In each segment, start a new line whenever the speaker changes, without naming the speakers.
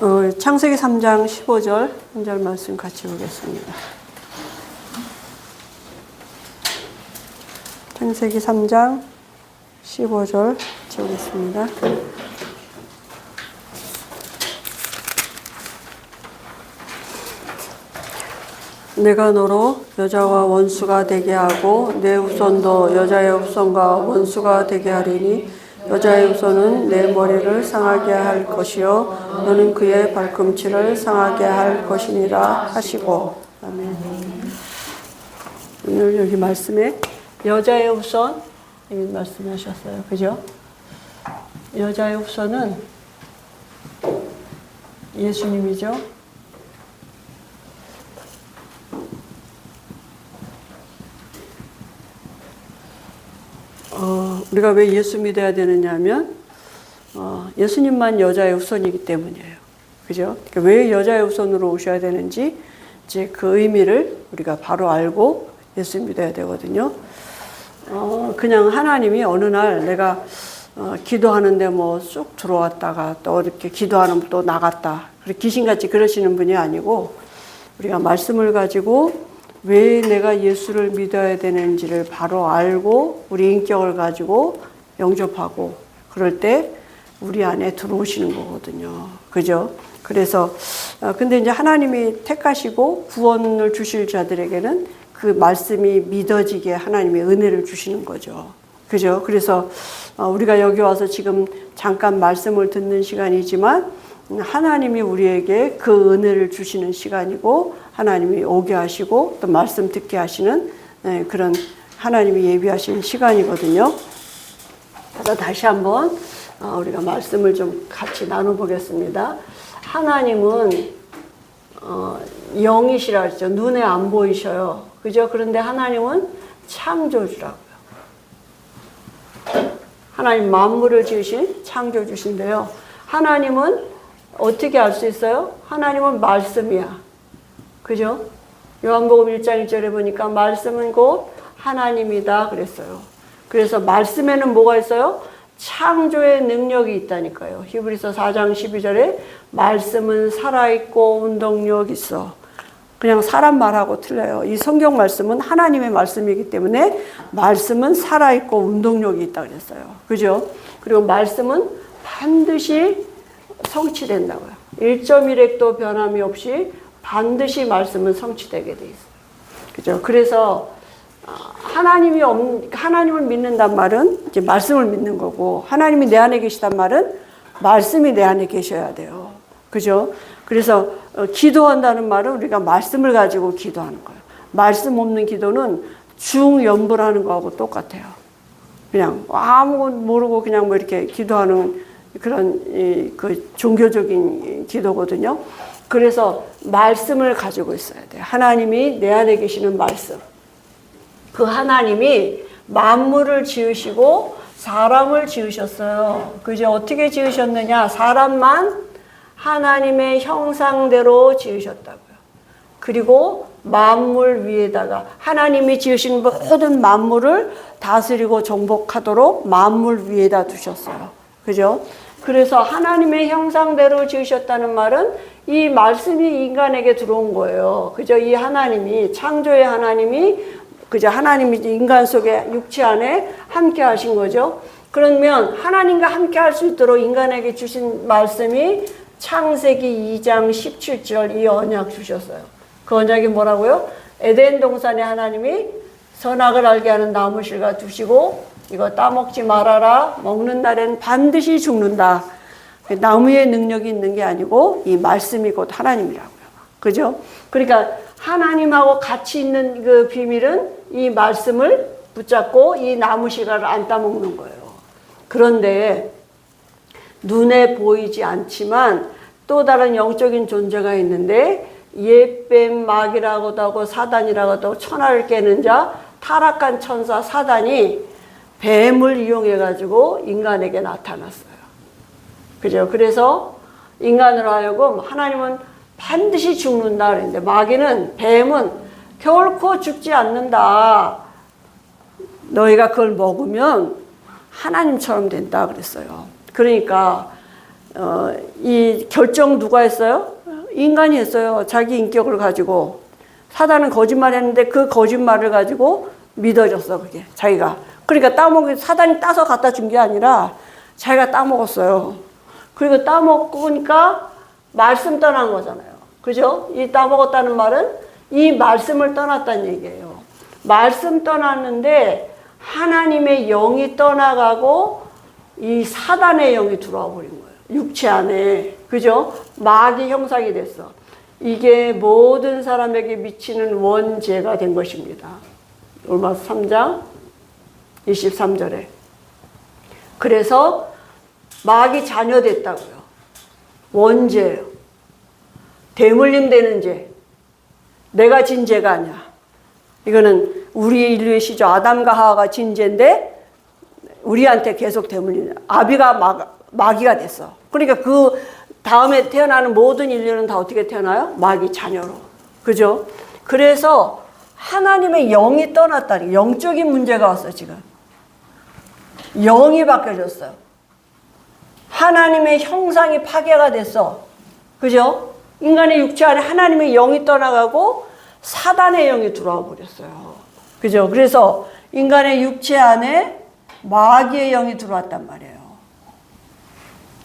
창세기 3장 15절 한 절 말씀 같이 보겠습니다. 창세기 3장 15절 같이 보겠습니다. 내가 너로 여자와 원수가 되게 하고 내 후손도 여자의 후손과 원수가 되게 하리니 여자의 후손은 내 머리를 상하게 할 것이요 너는 그의 발꿈치를 상하게 할 것이니라 하시고. 아멘. 오늘 여기 말씀에 여자의 후손 이렇게 말씀하셨어요. 그죠? 여자의 후손은 예수님이죠. 우리가 왜 예수 믿어야 되느냐 하면 예수님만 여자의 후손이기 때문이에요. 그죠? 그러니까 왜 여자의 후손으로 오셔야 되는지 이제 그 의미를 우리가 바로 알고 예수 믿어야 되거든요. 그냥 하나님이 어느 날 내가 기도하는데 뭐 쑥 들어왔다가 또 이렇게 기도하면 또 나갔다. 귀신같이 그러시는 분이 아니고 우리가 말씀을 가지고 왜 내가 예수를 믿어야 되는지를 바로 알고 우리 인격을 가지고 영접하고 그럴 때 우리 안에 들어오시는 거거든요. 그죠? 그래서 근데 이제 하나님이 택하시고 구원을 주실 자들에게는 그 말씀이 믿어지게 하나님의 은혜를 주시는 거죠. 그죠? 그래서 우리가 여기 와서 지금 잠깐 말씀을 듣는 시간이지만 하나님이 우리에게 그 은혜를 주시는 시간이고 하나님이 오게 하시고 또 말씀 듣게 하시는 그런 하나님이 예비하신 시간이거든요. 그래서 다시 한번 우리가 말씀을 좀 같이 나눠보겠습니다. 하나님은 영이시라 했죠. 눈에 안 보이셔요. 그죠? 그런데 하나님은 창조주라고요. 하나님 만물을 지으신 창조주신데요. 하나님은 어떻게 알 수 있어요? 하나님은 말씀이야. 그죠? 요한복음 1장 1절에 보니까 말씀은 곧 하나님이다 그랬어요. 그래서 말씀에는 뭐가 있어요? 창조의 능력이 있다니까요. 히브리서 4장 12절에 말씀은 살아있고 운동력 있어. 그냥 사람 말하고 틀려요. 이 성경 말씀은 하나님의 말씀이기 때문에 말씀은 살아있고 운동력이 있다 그랬어요. 그죠? 그리고 말씀은 반드시 성취된다고요. 1.1획도 변함이 없이 반드시 말씀은 성취되게 돼 있어요. 그죠? 그래서 하나님을 믿는단 말은 이제 말씀을 믿는 거고 하나님이 내 안에 계시단 말은 말씀이 내 안에 계셔야 돼요. 그죠? 그래서 기도한다는 말은 우리가 말씀을 가지고 기도하는 거예요. 말씀 없는 기도는 중연불하는 거하고 똑같아요. 그냥 아무것도 모르고 그냥 뭐 이렇게 기도하는 그런 그 종교적인 기도거든요. 그래서 말씀을 가지고 있어야 돼요. 하나님이 내 안에 계시는 말씀. 그 하나님이 만물을 지으시고 사람을 지으셨어요. 그죠? 어떻게 지으셨느냐? 사람만 하나님의 형상대로 지으셨다고요. 그리고 만물 위에다가 하나님이 지으신 모든 만물을 다스리고 정복하도록 만물 위에다 두셨어요. 그죠? 그래서 하나님의 형상대로 지으셨다는 말은 이 말씀이 인간에게 들어온 거예요. 그죠? 이 하나님이, 창조의 하나님이, 그죠? 하나님이 인간 속에 육체 안에 함께 하신 거죠. 그러면 하나님과 함께 할 수 있도록 인간에게 주신 말씀이 창세기 2장 17절 이 언약 주셨어요. 그 언약이 뭐라고요? 에덴 동산에 하나님이 선악을 알게 하는 나무실과 두시고 이거 따먹지 말아라. 먹는 날엔 반드시 죽는다. 나무의 능력이 있는 게 아니고 이 말씀이 곧 하나님이라고요. 그죠? 그러니까 하나님하고 같이 있는 그 비밀은 이 말씀을 붙잡고 이 나무실과를 안 따먹는 거예요. 그런데 눈에 보이지 않지만 또 다른 영적인 존재가 있는데 옛뱀 마귀라고도 하고 사단이라고도 하고 천하를 깨는 자 타락한 천사 사단이 뱀을 이용해 가지고 인간에게 나타났어요. 그죠? 그래서 인간으로 하여금 하나님은 반드시 죽는다 그랬는데 마귀는 뱀은 결코 죽지 않는다. 너희가 그걸 먹으면 하나님처럼 된다 그랬어요. 그러니까 이 결정 누가 했어요? 인간이 했어요. 자기 인격을 가지고. 사단은 거짓말했는데 그 거짓말을 가지고 믿어졌어, 그게 자기가. 그러니까 사단이 따서 갖다 준 게 아니라 자기가 따먹었어요. 그리고 따먹으니까 말씀 떠난 거잖아요. 그죠? 이 따먹었다는 말은 이 말씀을 떠났다는 얘기예요. 말씀 떠났는데 하나님의 영이 떠나가고 이 사단의 영이 들어와 버린 거예요. 육체 안에. 그죠? 마귀 형상이 됐어. 이게 모든 사람에게 미치는 원죄가 된 것입니다. 로마서 3장 23절에. 그래서 마귀 자녀 됐다고요. 원죄예요. 대물림 되는 죄. 내가 진 죄가 아니야. 이거는 우리 인류의 시조 아담과 하와가 진 죄인데 우리한테 계속 대물림. 아비가 마귀가 됐어. 그러니까 그 다음에 태어나는 모든 인류는 다 어떻게 태어나요? 마귀 자녀로. 그죠? 그래서 하나님의 영이 떠났다니. 영적인 문제가 왔어, 지금. 영이 바뀌어졌어요. 하나님의 형상이 파괴가 됐어. 그죠? 인간의 육체 안에 하나님의 영이 떠나가고 사단의 영이 들어와 버렸어요. 그죠? 그래서 인간의 육체 안에 마귀의 영이 들어왔단 말이에요.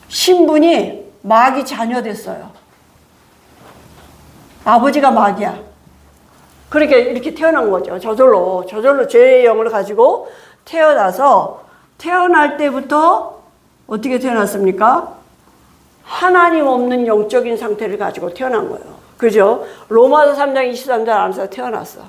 신분이 마귀 자녀 됐어요. 아버지가 마귀야. 그러니까 이렇게 태어난 거죠. 저절로 죄의 영을 가지고 태어나서 태어날 때부터 어떻게 태어났습니까? 하나님 없는 영적인 상태를 가지고 태어난 거예요. 그죠? 로마서 3장 23절 안에서 태어났어.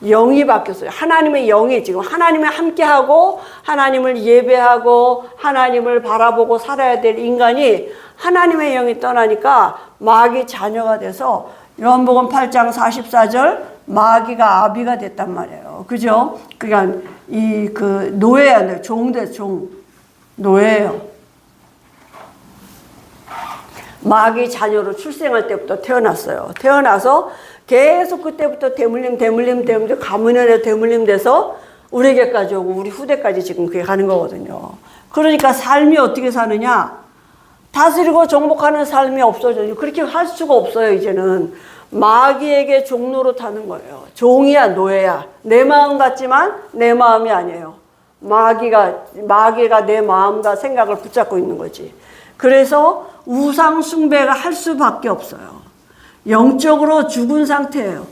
영이 바뀌었어요. 하나님의 영이 지금 하나님을 함께하고 하나님을 예배하고 하나님을 바라보고 살아야 될 인간이 하나님의 영이 떠나니까 마귀 자녀가 돼서 요한복음 8장 44절 마귀가 아비가 됐단 말이에요. 그죠? 그러니까 그 노예야, 종. 노예예요. 마귀 자녀로 출생할 때부터 태어났어요. 태어나서 계속 그때부터 대물림 가문에 대물림 돼서 우리에게까지 오고 우리 후대까지 지금 그게 가는 거거든요. 그러니까 삶이 어떻게 사느냐? 다스리고 정복하는 삶이 없어져요. 그렇게 할 수가 없어요. 이제는 마귀에게 종로로 타는 거예요. 종이야, 노예야. 내 마음 같지만 내 마음이 아니에요. 마귀가 내 마음과 생각을 붙잡고 있는 거지. 그래서 우상 숭배가 할 수밖에 없어요. 영적으로 죽은 상태예요.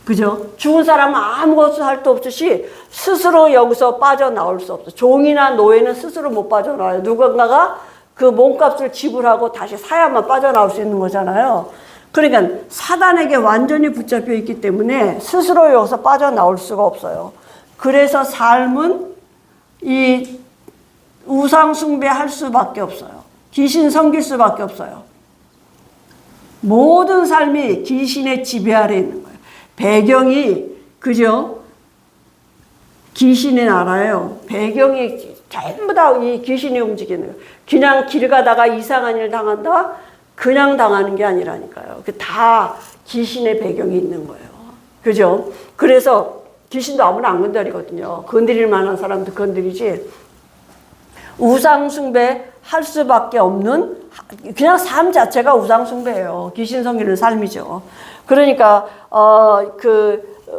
그죠? 죽은 사람은 아무것도 할 수 없듯이 스스로 여기서 빠져나올 수 없어. 종이나 노예는 스스로 못 빠져나와요. 누군가가 그 몸값을 지불하고 다시 사야만 빠져나올 수 있는 거잖아요. 그러니까 사단에게 완전히 붙잡혀 있기 때문에 스스로 여기서 빠져나올 수가 없어요. 그래서 삶은 이 우상 숭배할 수밖에 없어요. 귀신 섬길 수밖에 없어요. 모든 삶이 귀신의 지배 아래 있는 거예요. 배경이, 그죠? 귀신의 나라예요. 배경이 전부 다 이 귀신이 움직이는 거예요. 그냥 길 가다가 이상한 일 당한다? 그냥 당하는 게 아니라니까요. 다 귀신의 배경이 있는 거예요. 그죠? 그래서 귀신도 아무나 안 건드리거든요. 건드릴 만한 사람도 건드리지. 우상숭배 할 수밖에 없는 그냥 삶 자체가 우상숭배예요. 귀신 섬기는 삶이죠. 그러니까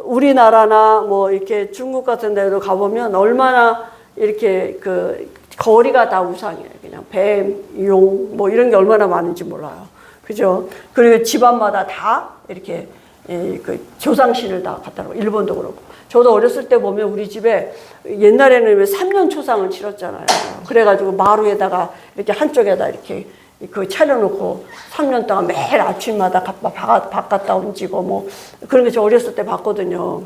우리나라나 뭐 이렇게 중국 같은 데로 가보면 얼마나 이렇게 거리가 다 우상이에요. 그냥 뱀, 용 뭐 이런 게 얼마나 많은지 몰라요. 그죠? 그리고 집안마다 다 이렇게 조상신을 다 갖다 놓고 일본도 그렇고. 저도 어렸을 때 보면 우리 집에 옛날에는 왜 3년 초상을 치렀잖아요. 그래가지고 마루에다가 이렇게 한쪽에다 이렇게 차려놓고 3년 동안 매일 아침마다 바깥다 옮기고 뭐 그런 게 저 어렸을 때 봤거든요.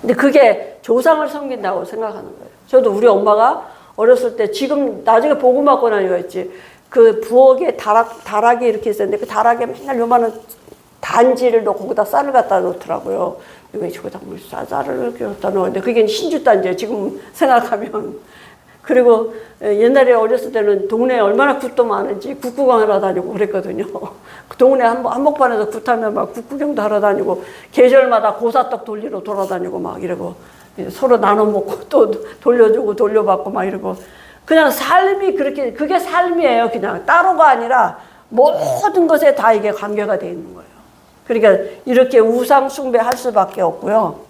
근데 그게 조상을 섬긴다고 생각하는 거예요. 저도 우리 엄마가 어렸을 때 지금 나중에 복음 받고 나니까 했지. 그 부엌에 다락이 이렇게 있었는데 그 다락에 맨날 요만한 단지를 넣고 거기다 쌀을 갖다 놓더라고요. 왜 저기다 쌀을 이렇게 갖다 놓는데 그게 신주단지예요. 지금 생각하면. 그리고 옛날에 어렸을 때는 동네에 얼마나 굿도 많은지 굿구경 하러 다니고 그랬거든요. 그 동네 한복판에서 굿하면 막 굿구경도 하러 다니고 계절마다 고사떡 돌리러 돌아다니고 막 이러고 서로 나눠 먹고 또 돌려주고 돌려받고 막 이러고 그냥 삶이 그렇게, 그게 삶이에요. 그냥 따로가 아니라 모든 것에 다 이게 관계가 돼 있는 거예요. 그러니까 이렇게 우상 숭배할 수밖에 없고요.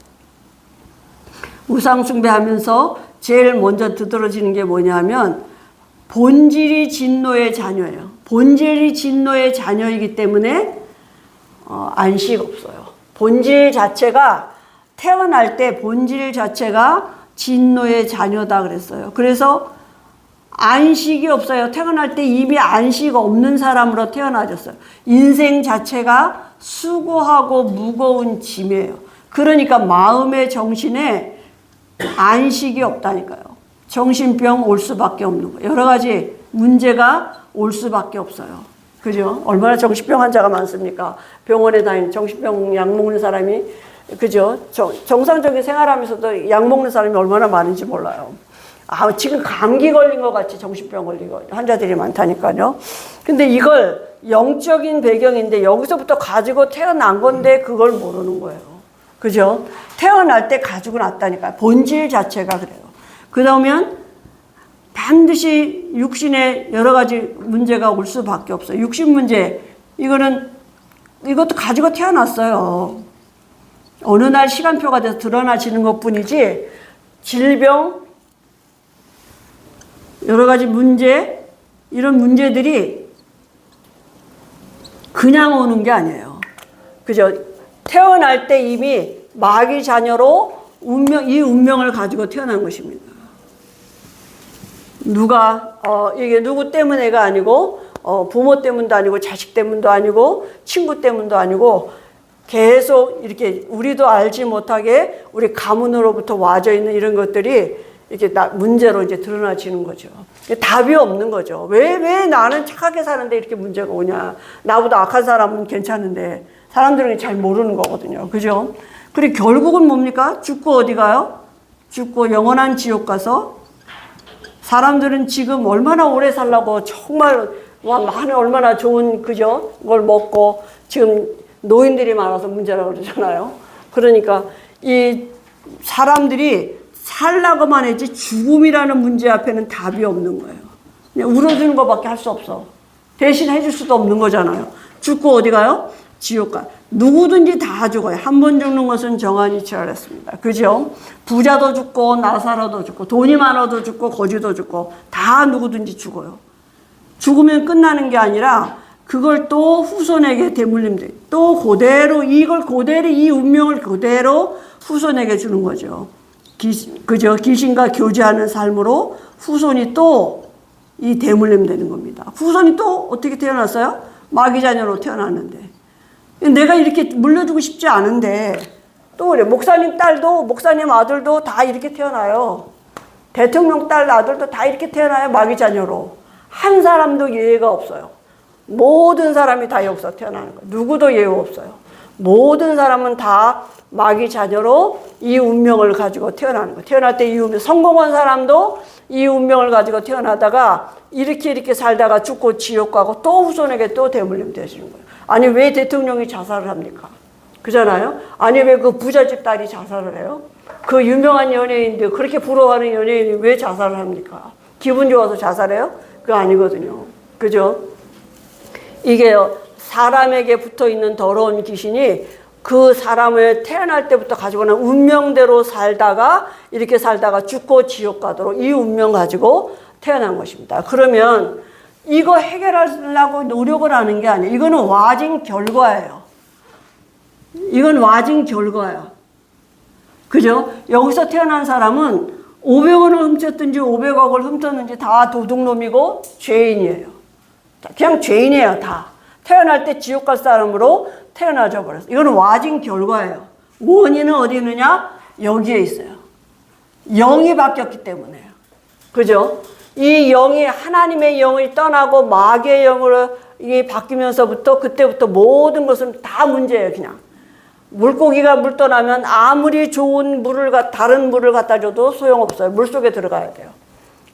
우상 숭배하면서 제일 먼저 두드러지는 게 뭐냐면 본질이 진노의 자녀예요. 본질이 진노의 자녀이기 때문에 안식 없어요. 본질 자체가 태어날 때 본질 자체가 진노의 자녀다 그랬어요. 그래서 안식이 없어요. 태어날 때 이미 안식 없는 사람으로 태어나졌어요. 인생 자체가 수고하고 무거운 짐이에요. 그러니까 마음의 정신에 안식이 없다니까요. 정신병 올 수밖에 없는 거예요. 여러 가지 문제가 올 수밖에 없어요. 그죠? 얼마나 정신병 환자가 많습니까? 병원에 다니는 정신병 약 먹는 사람이, 그죠? 정상적인 생활하면서도 약 먹는 사람이 얼마나 많은지 몰라요. 아, 지금 감기 걸린 것 같이 정신병 걸린 환자들이 많다니까요. 근데 이걸 영적인 배경인데 여기서부터 가지고 태어난 건데 그걸 모르는 거예요. 그죠? 태어날 때 가지고 났다니까요. 본질 자체가 그래요. 그러면 반드시 육신에 여러 가지 문제가 올 수밖에 없어요. 육신 문제, 이것도 가지고 태어났어요. 어느 날 시간표가 돼서 드러나지는 것 뿐이지, 질병, 여러 가지 문제, 이런 문제들이 그냥 오는 게 아니에요. 그죠? 태어날 때 이미 마귀 자녀로 이 운명을 가지고 태어난 것입니다. 이게 누구 때문에가 아니고, 부모 때문도 아니고, 자식 때문도 아니고, 친구 때문도 아니고, 계속 이렇게 우리도 알지 못하게 우리 가문으로부터 와져 있는 이런 것들이 이렇게 문제로 이제 드러나지는 거죠. 답이 없는 거죠. 왜 나는 착하게 사는데 이렇게 문제가 오냐. 나보다 악한 사람은 괜찮은데 사람들은 잘 모르는 거거든요. 그죠? 그리고 결국은 뭡니까? 죽고 어디 가요? 죽고 영원한 지옥 가서 사람들은 지금 얼마나 오래 살라고 정말 얼마나 좋은 그죠? 걸 먹고 지금 노인들이 많아서 문제라고 그러잖아요. 그러니까 이 사람들이 살라고만 했지 죽음이라는 문제 앞에는 답이 없는 거예요. 그냥 울어주는 것밖에 할 수 없어. 대신 해줄 수도 없는 거잖아요. 죽고 어디 가요? 지옥 가. 누구든지 다 죽어요. 한 번 죽는 것은 정한이 치열했습니다. 그죠? 부자도 죽고 나사로도 죽고 돈이 많아도 죽고 거지도 죽고 다 누구든지 죽어요. 죽으면 끝나는 게 아니라 그걸 또 후손에게 대물림 돼. 또 그대로 이 운명을 그대로 후손에게 주는 거죠. 그죠? 귀신과 교제하는 삶으로 후손이 또 이 대물림 되는 겁니다. 후손이 또 어떻게 태어났어요? 마귀 자녀로 태어났는데. 내가 이렇게 물려주고 싶지 않은데 또 그래. 목사님 딸도 목사님 아들도 다 이렇게 태어나요. 대통령 딸 아들도 다 이렇게 태어나요. 마귀 자녀로. 한 사람도 예외가 없어요. 모든 사람이 다 여기서 태어나는 거예요. 누구도 예외 없어요. 모든 사람은 다 마귀 자녀로 이 운명을 가지고 태어나는 거예요. 태어날 때 이 운명, 성공한 사람도 이 운명을 가지고 태어나다가 이렇게 살다가 죽고 지옥 가고 또 후손에게 또 대물림 되시는 거예요. 아니 왜 대통령이 자살을 합니까? 그잖아요. 아니 왜 그 부잣집 딸이 자살을 해요? 그 유명한 연예인들 그렇게 부러워하는 연예인이 왜 자살을 합니까? 기분 좋아서 자살해요? 그거 아니거든요. 그죠? 이게 사람에게 붙어있는 더러운 귀신이 그 사람을 태어날 때부터 가지고 난 운명대로 살다가 이렇게 살다가 죽고 지옥 가도록 이 운명 가지고 태어난 것입니다. 그러면 이거 해결하려고 노력을 하는 게 아니에요. 이거는 와진 결과예요. 이건 와진 결과예요. 그죠? 여기서 태어난 사람은 500원을 훔쳤든지 500억을 훔쳤는지 다 도둑놈이고 죄인이에요. 그냥 죄인이에요, 다. 태어날 때 지옥 갈 사람으로 태어나져 버렸어요. 이거는 와진 결과예요. 원인은 어디 있느냐? 여기에 있어요. 영이 바뀌었기 때문에요. 그죠? 이 영이 하나님의 영을 떠나고 마귀의 영으로 이게 바뀌면서부터 그때부터 모든 것은 다 문제예요, 그냥. 물고기가 물 떠나면 아무리 좋은 다른 물을 갖다 줘도 소용없어요. 물속에 들어가야 돼요.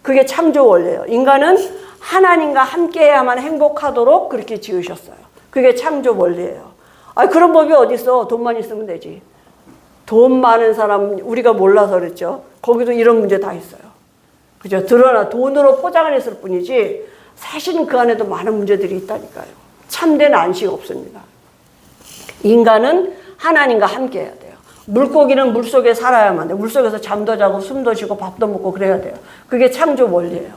그게 창조 원리예요. 인간은 하나님과 함께 해야만 행복하도록 그렇게 지으셨어요. 그게 창조 원리예요. 그런 법이 어디 있어? 돈만 있으면 되지. 돈 많은 사람 우리가 몰라서 그랬죠. 거기도 이런 문제 다 있어요. 그죠? 드러나 돈으로 포장을 했을 뿐이지 사실은 그 안에도 많은 문제들이 있다니까요. 참된 안식 없습니다. 인간은 하나님과 함께 해야 돼요. 물고기는 물속에 살아야만 돼요. 물속에서 잠도 자고 숨도 쉬고 밥도 먹고 그래야 돼요. 그게 창조 원리예요.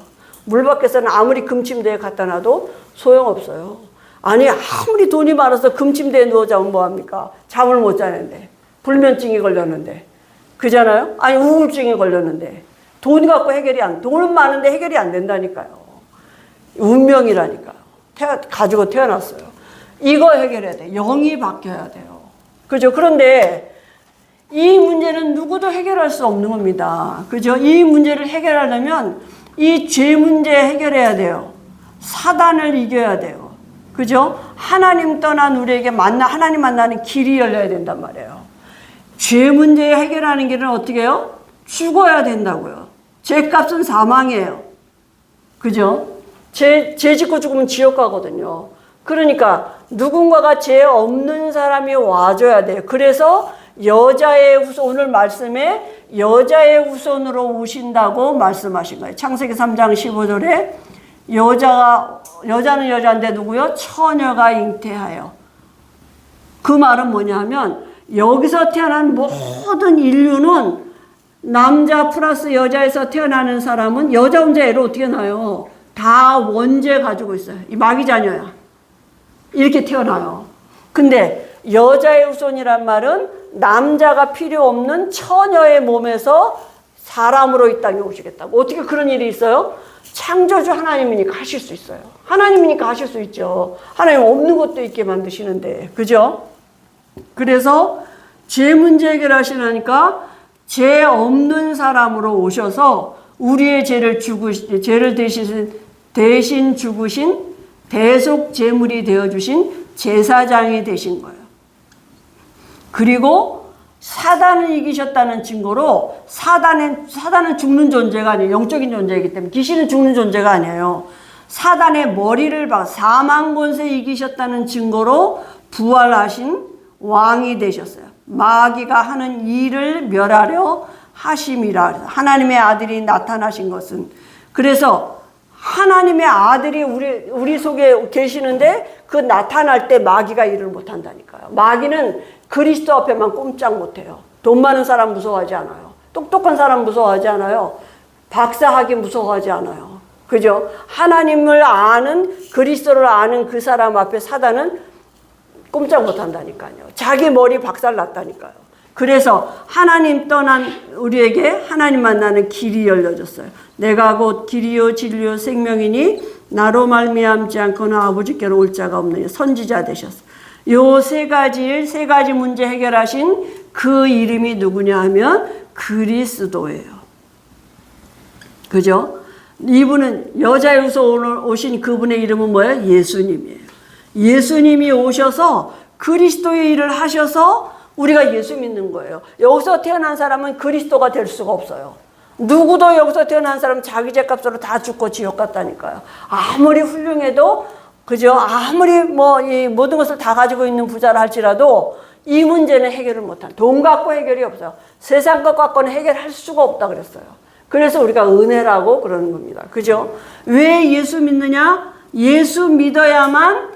물 밖에서는 아무리 금침대에 갖다 놔도 소용없어요. 아니 아무리 돈이 많아서 금침대에 누워 자면 뭐합니까? 잠을 못 자는데. 불면증이 걸렸는데. 그잖아요? 아니 우울증이 걸렸는데. 돈 갖고 돈은 많은데 해결이 안 된다니까요. 운명이라니까요. 가지고 태어났어요. 이거 해결해야 돼. 영이 바뀌어야 돼요. 그죠? 그런데 이 문제는 누구도 해결할 수 없는 겁니다. 그죠? 이 문제를 해결하려면 이 죄 문제 해결해야 돼요. 사단을 이겨야 돼요. 그죠? 하나님 떠난 우리에게 하나님 만나는 길이 열려야 된단 말이에요. 죄 문제 해결하는 길은 어떻게 해요? 죽어야 된다고요. 죄값은 사망이에요. 그죠? 죄 짓고 죽으면 지옥 가거든요. 그러니까 누군가가 죄 없는 사람이 와줘야 돼요. 그래서 오늘 말씀에 여자의 후손으로 오신다고 말씀하신 거예요. 창세기 3장 15절에 여자는 여자인데 누구요? 처녀가 잉태하여. 그 말은 뭐냐 하면 여기서 태어난 모든 인류는 남자 플러스 여자에서 태어나는 사람은 여자 혼자 애를 어떻게 낳아요? 다 원죄 가지고 있어요. 이 마귀 자녀야. 이렇게 태어나요. 근데 여자의 후손이란 말은 남자가 필요 없는 처녀의 몸에서 사람으로 이 땅에 오시겠다고. 어떻게 그런 일이 있어요? 창조주 하나님이니까 하실 수 있어요. 하나님이니까 하실 수 있죠. 하나님 없는 것도 있게 만드시는데. 그죠? 그래서 죄 문제 해결하시라니까 죄 없는 사람으로 오셔서 우리의 죄를 대신 죽으신 대속 제물이 되어주신 제사장이 되신 거예요. 그리고 사단을 이기셨다는 증거로 사단은 죽는 존재가 아니에요. 영적인 존재이기 때문에 귀신은 죽는 존재가 아니에요. 사단의 머리를 사망 권세 이기셨다는 증거로 부활하신 왕이 되셨어요. 마귀가 하는 일을 멸하려 하심이라. 하나님의 아들이 나타나신 것은. 그래서 하나님의 아들이 우리 속에 계시는데 그 나타날 때 마귀가 일을 못한다니까요. 마귀는 그리스도 앞에만 꼼짝 못해요. 돈 많은 사람 무서워하지 않아요. 똑똑한 사람 무서워하지 않아요. 박사하기 무서워하지 않아요. 그죠? 하나님을 아는, 그리스도를 아는 그 사람 앞에 사단은 꼼짝 못한다니까요. 자기 머리 박살 났다니까요. 그래서 하나님 떠난 우리에게 하나님 만나는 길이 열려졌어요. 내가 곧 길이요 진리요 생명이니 나로 말미암지 않고는 아버지께로 올 자가 없느니 선지자 되셨어요. 요 세 가지 문제 해결하신 그 이름이 누구냐 하면 그리스도예요. 그죠? 이분은 여자에서 오신 그분의 이름은 뭐예요? 예수님이에요. 예수님이 오셔서 그리스도의 일을 하셔서 우리가 예수 믿는 거예요. 여기서 태어난 사람은 그리스도가 될 수가 없어요. 누구도 여기서 태어난 사람은 자기 죄값으로 다 죽고 지옥 갔다니까요. 아무리 훌륭해도 그죠? 아무리 이 모든 것을 다 가지고 있는 부자라 할지라도 이 문제는 해결을 못한. 돈 갖고 해결이 없어요. 세상 것 갖고는 해결할 수가 없다 그랬어요. 그래서 우리가 은혜라고 그러는 겁니다. 그죠? 왜 예수 믿느냐? 예수 믿어야만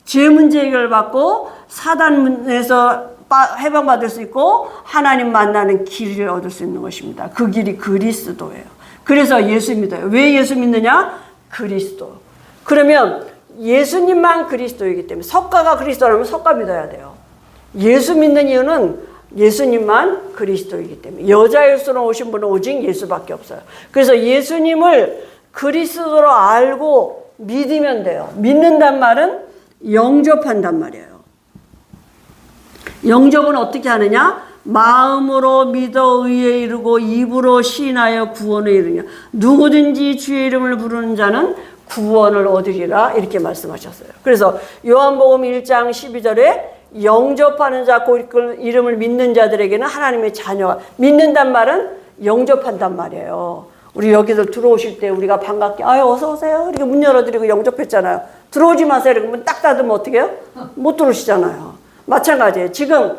죄 문제 해결받고 사단에서 해방받을 수 있고 하나님 만나는 길을 얻을 수 있는 것입니다. 그 길이 그리스도예요. 그래서 예수 믿어요. 왜 예수 믿느냐? 그리스도. 그러면 예수님만 그리스도이기 때문에 석가가 그리스도라면 석가 믿어야 돼요. 예수 믿는 이유는 예수님만 그리스도이기 때문에. 여자에서는 오신 분은 오직 예수밖에 없어요. 그래서 예수님을 그리스도로 알고 믿으면 돼요. 믿는단 말은 영접한단 말이에요. 영접은 어떻게 하느냐? 마음으로 믿어 의에 이르고 입으로 시인하여 구원에 이르냐. 누구든지 주의 이름을 부르는 자는 구원을 얻으리라 이렇게 말씀하셨어요. 그래서 요한복음 1장 12절에 영접하는 자, 그 이름을 믿는 자들에게는 하나님의 자녀가. 믿는단 말은 영접한단 말이에요. 우리 여기서 들어오실 때 우리가 반갑게 어서 오세요 이렇게 문 열어드리고 영접했잖아요. 들어오지 마세요 이렇게 문 딱 닫으면 어떻게 해요? 못 들어오시잖아요. 마찬가지예요. 지금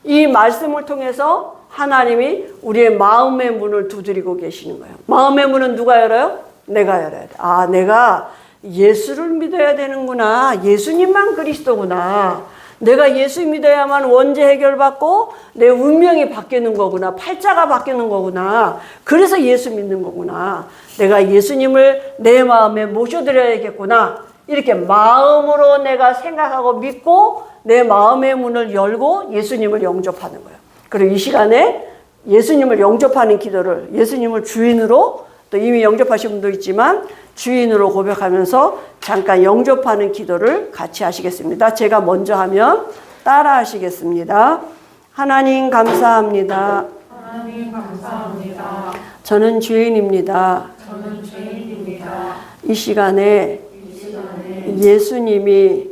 이 말씀을 통해서 하나님이 우리의 마음의 문을 두드리고 계시는 거예요. 마음의 문은 누가 열어요? 내가 열어야 돼. 아, 내가 예수를 믿어야 되는구나. 예수님만 그리스도구나. 내가 예수 믿어야만 원죄 해결받고 내 운명이 바뀌는 거구나. 팔자가 바뀌는 거구나. 그래서 예수 믿는 거구나. 내가 예수님을 내 마음에 모셔드려야겠구나. 이렇게 마음으로 내가 생각하고 믿고 내 마음의 문을 열고 예수님을 영접하는 거예요. 그리고 이 시간에 예수님을 영접하는 기도를 예수님을 주인으로, 또 이미 영접하신 분도 있지만 주인으로 고백하면서 잠깐 영접하는 기도를 같이 하시겠습니다. 제가 먼저 하면 따라 하시겠습니다. 하나님 감사합니다.
하나님 감사합니다.
저는 죄인입니다.
저는 죄인입니다.
이 시간에 예수님이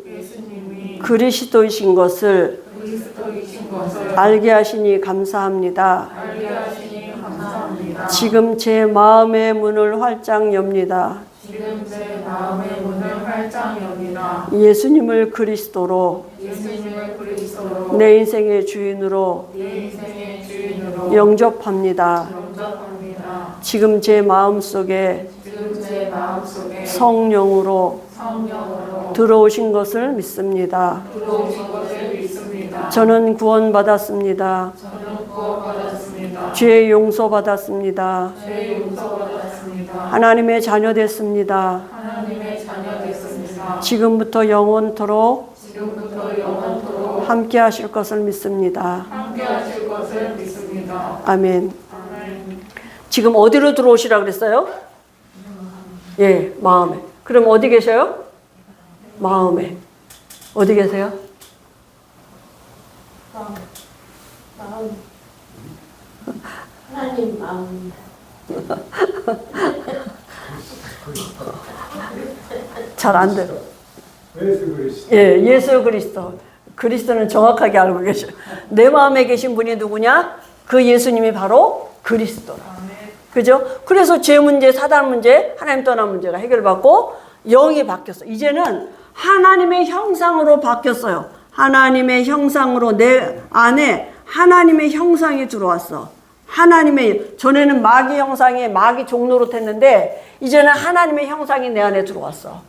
그리스도이신 것을
그리스도이신 것을
알게 하시니 감사합니다.
알게 하시니 감사합니다.
지금 제 마음의 문을 활짝 엽니다.
지금 제 마음의 문을 활짝 엽니다.
예수님을 그리스도로
예수님을 그리스도로
내 인생의 주인으로
내 인생의 주인으로
영접합니다.
영접합니다.
지금 제 마음속에
지금 제 마음속에
성령으로
성령으로
들어오신 것을 믿습니다.
들어오신 것을 믿습니다.
저는 구원받았습니다.
저는 구원받았습니다.
죄 용서받았습니다.
죄 용서받았습니다.
하나님의 자녀 됐습니다.
하나님의 자녀 됐습니다.
지금부터 영원토록
지금부터 영원토록
함께 하실 것을 믿습니다.
함께 하실 것을 믿습니다.
아멘.
아멘.
지금 어디로 들어오시라 그랬어요? 예, 마음에. 그럼 어디 계셔요? 마음에. 어디 계세요?
마음. 하나님 마음.
잘 안 돼요.
예수 그리스도.
예, 예수 그리스도. 그리스도는 정확하게 알고 계셔요. 내 마음에 계신 분이 누구냐? 그 예수님이 바로 그리스도라. 그죠? 그래서 죄 문제, 사단 문제, 하나님 떠난 문제가 해결받고 영이 바뀌었어. 이제는 하나님의 형상으로 바뀌었어요. 하나님의 형상으로 내 안에 하나님의 형상이 들어왔어. 하나님의, 전에는 마귀 형상에 마귀 종노릇 했는데 이제는 하나님의 형상이 내 안에 들어왔어.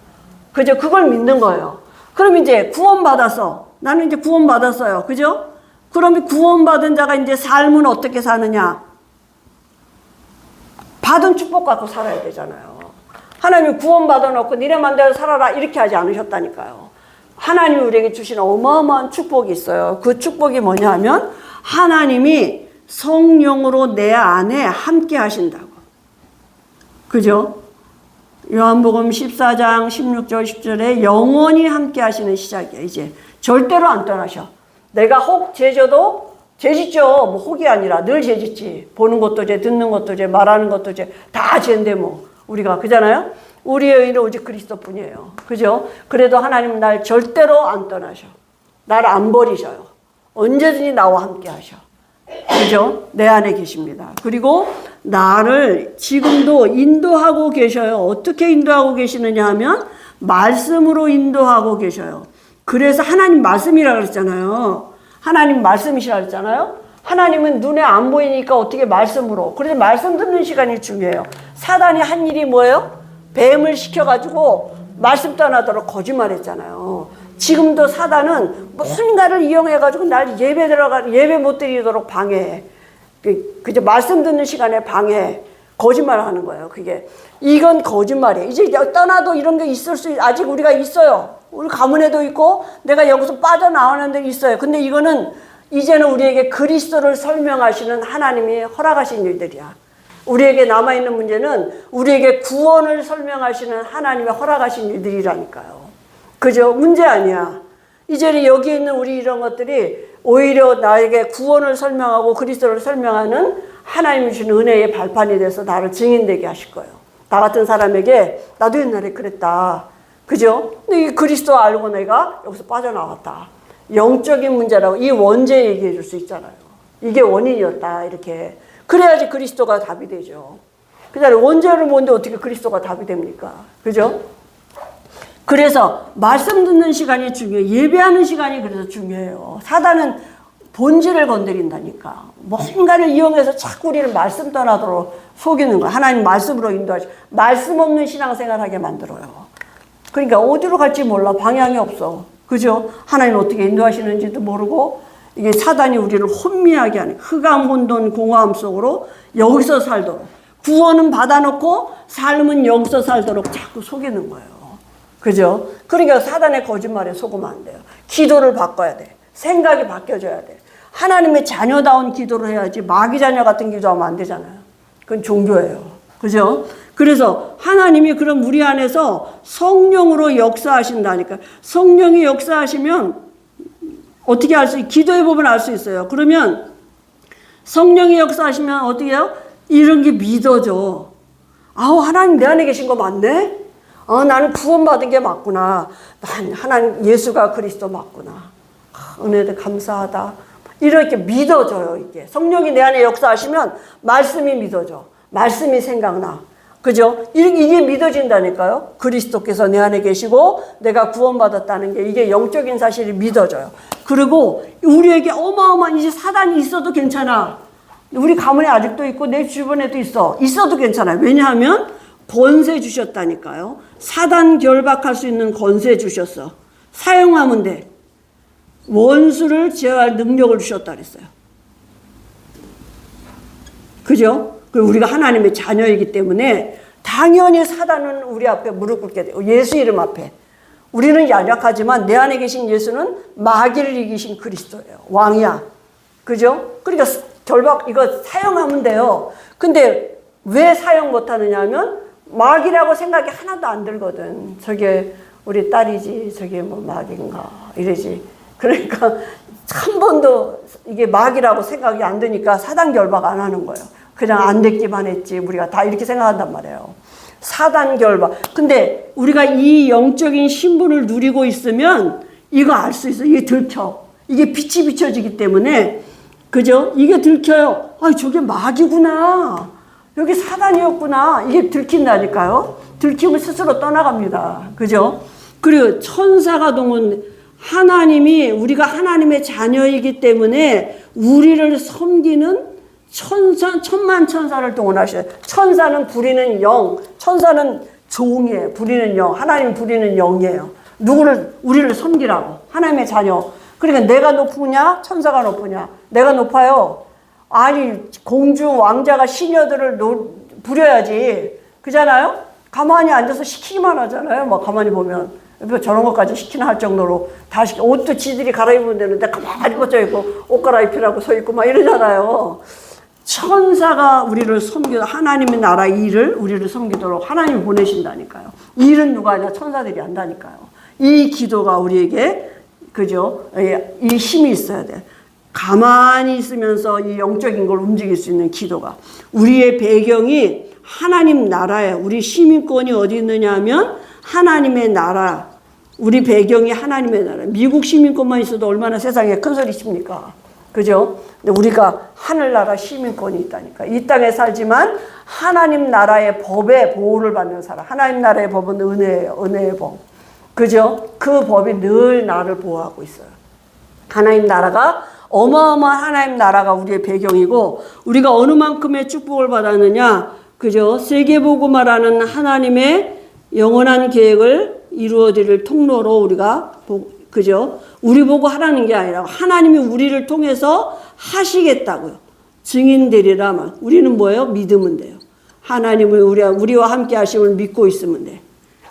그죠? 그걸 믿는 거예요. 그럼 이제 구원받았어. 나는 이제 구원받았어요. 그죠? 그럼 구원받은 자가 이제 삶은 어떻게 사느냐? 받은 축복 갖고 살아야 되잖아요. 하나님이 구원받아 놓고 니네 맘대로 살아라 이렇게 하지 않으셨다니까요. 하나님이 우리에게 주신 어마어마한 축복이 있어요. 그 축복이 뭐냐 하면 하나님이 성령으로 내 안에 함께 하신다고. 그죠? 요한복음 14장 16절 10절에 영원히 함께 하시는 시작이야. 이제 절대로 안 떠나셔. 내가 혹 죄져도 죄짓죠. 뭐 혹이 아니라 늘 죄짓지. 보는 것도 죄, 듣는 것도 죄, 말하는 것도 죄, 다 죄인데 뭐 우리가 그잖아요. 우리의 의는 오직 그리스도뿐이에요. 그죠? 그래도 하나님은 날 절대로 안 떠나셔. 나를 안 버리셔요. 언제든지 나와 함께 하셔. 그죠? 내 안에 계십니다. 그리고 나를 지금도 인도하고 계셔요. 어떻게 인도하고 계시느냐 하면 말씀으로 인도하고 계셔요. 그래서 하나님 말씀이라고 그랬잖아요. 하나님 말씀이시라 그랬잖아요. 하나님은 눈에 안 보이니까 어떻게 말씀으로. 그래서 말씀 듣는 시간이 중요해요. 사단이 한 일이 뭐예요? 뱀을 시켜가지고 말씀 떠나도록 거짓말했잖아요. 지금도 사단은 무슨가를 이용해가지고 날 예배 못 드리도록 방해해. 그저 말씀 듣는 시간에 방해, 거짓말을 하는 거예요. 그게 이건 거짓말이에요. 이제 떠나도 이런 게 있을 수 아직 우리가 있어요. 우리 가문에도 있고 내가 여기서 빠져나오는 데 있어요. 근데 이거는 이제는 우리에게 그리스도를 설명하시는 하나님이 허락하신 일들이야. 우리에게 남아있는 문제는 우리에게 구원을 설명하시는 하나님의 허락하신 일들이라니까요. 그죠? 문제 아니야. 이제는 여기 있는 우리 이런 것들이 오히려 나에게 구원을 설명하고 그리스도를 설명하는 하나님이 주신 은혜의 발판이 돼서 나를 증인되게 하실 거예요. 나 같은 사람에게 나도 옛날에 그랬다. 그죠? 근데 이 그리스도 알고 내가 여기서 빠져나왔다. 영적인 문제라고 이 원죄 얘기해 줄 수 있잖아요. 이게 원인이었다. 이렇게. 그래야지 그리스도가 답이 되죠. 그다음에 원죄를 보는데 어떻게 그리스도가 답이 됩니까? 그죠? 그래서 말씀 듣는 시간이 중요해요. 예배하는 시간이 그래서 중요해요. 사단은 본질을 건드린다니까. 뭔가를 이용해서 자꾸 우리를 말씀 떠나도록 속이는 거야. 하나님 말씀으로 인도하시. 말씀 없는 신앙생활하게 만들어요. 그러니까 어디로 갈지 몰라. 방향이 없어. 그죠? 하나님 어떻게 인도하시는지도 모르고 이게 사단이 우리를 혼미하게 하는 흑암, 혼돈, 공허함 속으로 여기서 살도록 구원은 받아놓고 삶은 여기서 살도록 자꾸 속이는 거예요. 그죠? 그러니까 사단의 거짓말에 속으면 안 돼요. 기도를 바꿔야 돼. 생각이 바뀌어져야 돼. 하나님의 자녀다운 기도를 해야지 마귀 자녀 같은 기도하면 안 되잖아요. 그건 종교예요. 그죠? 그래서 하나님이 그럼 우리 안에서 성령으로 역사하신다니까. 성령이 역사하시면 어떻게 알 수 있어요? 기도해 보면 알 수 있어요. 그러면 성령이 역사하시면 어떻게 해요? 이런 게 믿어져. 아우, 하나님 내 안에 계신 거 맞네? 나는 구원받은 게 맞구나. 하나님 예수가 그리스도 맞구나. 은혜도 감사하다. 이렇게 믿어져요. 이게 성령이 내 안에 역사하시면 말씀이 믿어져. 말씀이 생각나. 그죠? 이게 믿어진다니까요. 그리스도께서 내 안에 계시고 내가 구원받았다는 게 이게 영적인 사실이 믿어져요. 그리고 우리에게 어마어마한 이제 사단이 있어도 괜찮아. 우리 가문에 아직도 있고 내 주변에도 있어도 괜찮아요. 왜냐하면 권세 주셨다니까요. 사단 결박할 수 있는 권세 주셨어. 사용하면 돼. 원수를 제어할 능력을 주셨다 그랬어요. 그죠? 그리고 우리가 하나님의 자녀이기 때문에 당연히 사단은 우리 앞에 무릎 꿇게 돼요. 예수 이름 앞에. 우리는 연약하지만 내 안에 계신 예수는 마귀를 이기신 그리스도예요. 왕이야. 그죠? 그러니까 결박 이거 사용하면 돼요. 근데 왜 사용 못하느냐 하면 마귀라고 생각이 하나도 안 들거든. 저게 우리 딸이지 저게 뭐 마귀인가 이러지. 그러니까 한 번도 이게 마귀라고 생각이 안 드니까 사단 결박 안 하는 거예요. 그냥 안 됐기만 했지 우리가 다 이렇게 생각한단 말이에요. 사단 결박. 근데 우리가 이 영적인 신분을 누리고 있으면 이거 알 수 있어요. 이게 들켜. 이게 빛이 비춰지기 때문에 그죠? 이게 들켜요. 저게 마귀구나. 여기 사단이었구나. 이게 들킨다니까요. 들키면 스스로 떠나갑니다. 그죠? 그리고 천사가 동원 하나님이 우리가 하나님의 자녀이기 때문에 우리를 섬기는 천만 천사를 동원하셔요. 천사는 부리는 영, 천사는 종이에요. 부리는 영, 하나님 부리는 영이에요. 우리를 섬기라고. 하나님의 자녀. 그러니까 내가 높으냐, 천사가 높으냐. 내가 높아요. 아니 공주 왕자가 시녀들을 부려야지. 그잖아요. 가만히 앉아서 시키기만 하잖아요. 막 가만히 보면 저런 것까지 시키나 할 정도로 다 시켜. 옷도 지들이 갈아입으면 되는데 가만히 꽂혀 있고 옷 갈아입히라고 서 있고 막 이러잖아요. 천사가 우리를 섬기도록 하나님의 나라 일을 우리를 섬기도록 하나님이 보내신다니까요. 이 일은 누가 하냐? 천사들이 한다니까요. 이 기도가 우리에게 그죠? 이 힘이 있어야 돼. 가만히 있으면서 이 영적인 걸 움직일 수 있는 기도가. 우리의 배경이 하나님 나라예요. 우리 시민권이 어디 있느냐 하면 하나님의 나라. 우리 배경이 하나님의 나라. 미국 시민권만 있어도 얼마나 세상에 큰 소리 칩니까? 그죠? 근데 우리가 하늘나라 시민권이 있다니까. 이 땅에 살지만 하나님 나라의 법의 보호를 받는 사람. 하나님 나라의 법은 은혜예요. 은혜의 법. 그죠? 그 법이 늘 나를 보호하고 있어요. 하나님 나라가 어마어마한 하나님 나라가 우리의 배경이고 우리가 어느 만큼의 축복을 받았느냐. 그죠? 세계복음화라는 하나님의 영원한 계획을 이루어드릴 통로로 우리가 그죠? 우리 보고 하라는 게 아니라 하나님이 우리를 통해서 하시겠다고요. 증인되리라. 우리는 뭐예요? 믿으면 돼요. 하나님을 우리와 함께 하심을 믿고 있으면 돼.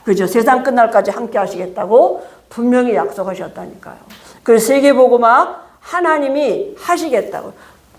그죠? 세상 끝날까지 함께 하시겠다고 분명히 약속하셨다니까요. 그래서 세계복음화 하나님이 하시겠다고.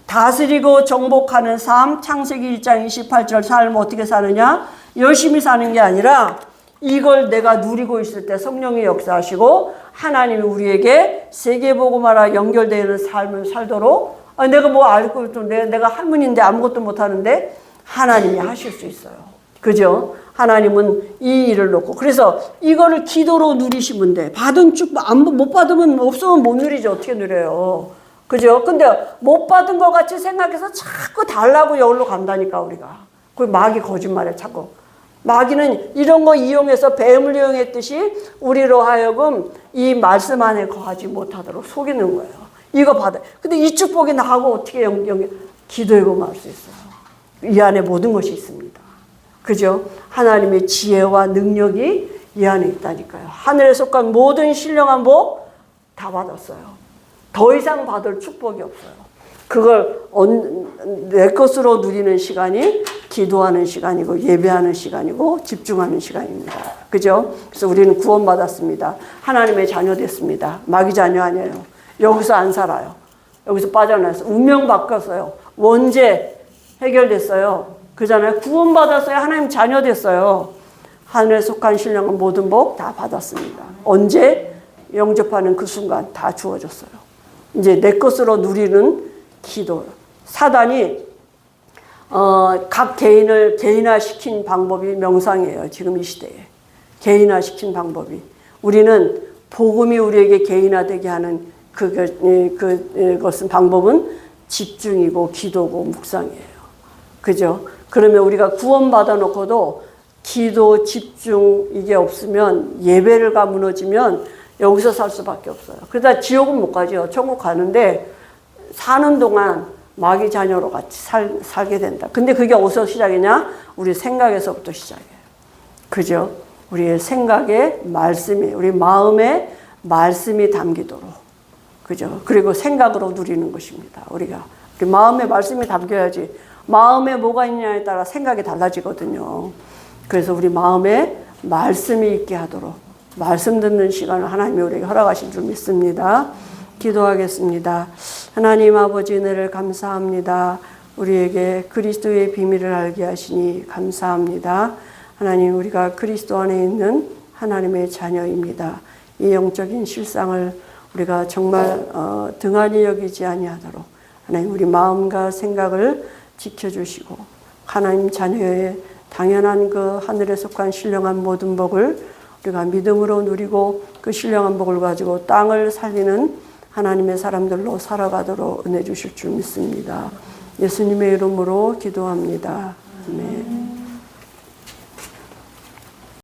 다스리고 정복하는 삶, 창세기 1장 28절 삶 어떻게 사느냐? 열심히 사는 게 아니라 이걸 내가 누리고 있을 때 성령이 역사하시고 하나님이 우리에게 세계복음화라 연결되는 삶을 살도록 내가 뭐 알고 좀 내가 할머니인데 아무것도 못하는데 하나님이 하실 수 있어요. 그죠? 하나님은 이 일을 놓고 그래서 이거를 기도로 누리시면 돼. 받은 축복 못 받으면 없으면 못 누리죠. 어떻게 누려요? 그죠? 근데 못 받은 것 같이 생각해서 자꾸 달라고 여기로 간다니까 우리가. 그 마귀 거짓말에 자꾸. 마귀는 이런 거 이용해서 뱀을 이용했듯이 우리로 하여금 이 말씀 안에 거하지 못하도록 속이는 거예요. 이거 받아. 근데 이 축복이 나하고 어떻게 기도해 보면 알 수 있어요. 이 안에 모든 것이 있습니다. 그죠? 하나님의 지혜와 능력이 이 안에 있다니까요. 하늘에 속한 모든 신령한 복 다 받았어요. 더 이상 받을 축복이 없어요. 그걸 내 것으로 누리는 시간이 기도하는 시간이고 예배하는 시간이고 집중하는 시간입니다. 그죠? 그래서 우리는 구원받았습니다. 하나님의 자녀 됐습니다. 마귀 자녀 아니에요. 여기서 안 살아요. 여기서 빠져나왔어요. 운명 바뀌었어요. 원죄 해결됐어요. 그잖아요. 구원받았어요. 하나님 자녀 됐어요. 하늘에 속한 신령한 모든 복 다 받았습니다. 언제? 영접하는 그 순간 다 주어졌어요. 이제 내 것으로 누리는 기도. 사단이 각 개인을 개인화시킨 방법이 명상이에요. 지금 이 시대에. 개인화시킨 방법이. 우리는 복음이 우리에게 개인화되게 하는 그것은 방법은 집중이고 기도고 묵상이에요. 그죠? 그러면 우리가 구원받아 놓고도 기도, 집중 이게 없으면 예배를 무너지면 여기서 살 수밖에 없어요. 그러다 지옥은 못 가죠. 천국 가는데 사는 동안 마귀 자녀로 같이 살게 된다. 근데 그게 어디서 시작이냐? 우리 생각에서부터 시작이에요. 그죠? 우리의 생각에 말씀이, 우리 마음에 말씀이 담기도록. 그죠? 그리고 생각으로 누리는 것입니다. 우리가. 우리 마음에 말씀이 담겨야지. 마음에 뭐가 있냐에 따라 생각이 달라지거든요. 그래서 우리 마음에 말씀이 있게 하도록 말씀 듣는 시간을 하나님이 우리에게 허락하신 줄 믿습니다. 기도하겠습니다. 하나님 아버지 은혜를 감사합니다. 우리에게 그리스도의 비밀을 알게 하시니 감사합니다. 하나님 우리가 그리스도 안에 있는 하나님의 자녀입니다. 이 영적인 실상을 우리가 정말 등한히 여기지 아니하도록 하나님 우리 마음과 생각을 지켜주시고 하나님 자녀의 당연한 그 하늘에 속한 신령한 모든 복을 우리가 믿음으로 누리고 그 신령한 복을 가지고 땅을 살리는 하나님의 사람들로 살아가도록 은혜 주실 줄 믿습니다. 예수님의 이름으로 기도합니다. 아멘.